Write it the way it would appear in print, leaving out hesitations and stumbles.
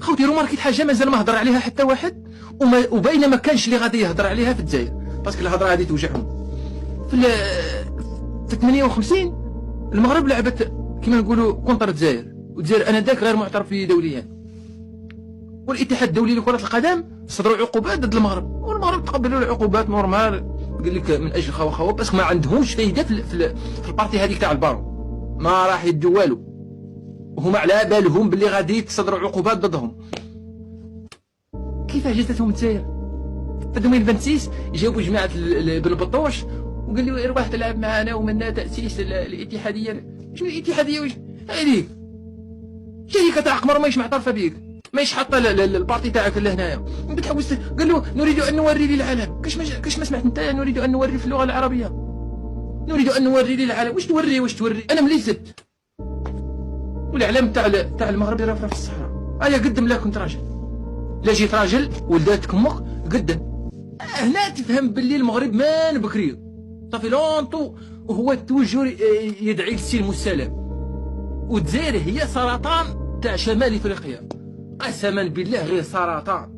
خوتي روماركيت حاجه مازال ما هضر عليها حتى واحد، وباينه ما كانش اللي غادي يهضر عليها في الجزائر، باسكو الهضره هذه توجعهم. في 58 المغرب لعبت كما نقولوا كونتر الجزائر، والجزائر انذاك غير معترف به دوليا، والاتحاد الدولي لكره القدم صدروا عقوبات ضد المغرب، والمغرب تقبلوا العقوبات نورمال، قال لك من اجل خوا باسكو ما عندهمش فايده في البارتي هذيك تاع البارون، ما راح يدوا والو، وهما على بالهم باللي غادي تصدروا عقوبات ضدهم. كيفاش جاتهم الجزائر في 2026 جابوا جماعه بن بطوش وقال لي ارواح تلعب معنا ومنا تاسيس الاتحاديه. شنو الاتحاديه؟ واش هذيك شركه تاع قمر ماهيش معترفه بيك، ماهيش حاطه البارتي تاعك لهنايا، بتحوس. قال له نريد ان نوري للعالم. كاش ما سمعت انت؟ نريد ان نوري في اللغه العربيه، نريد ان نوري للعالم. واش توري؟ انا ملي زدت والاعلام تاع المغرب راه في الصحراء. ايا قدم، لا كنت راجل، لا جيت راجل ولداتك امك قدم. هنا تفهم باللي المغرب مان بكري صافي لونطو، وهو توجور يدعي للسلم والسلام، والجزائر هي سرطان تاع شمال افريقيا، قسما بالله غير سرطان.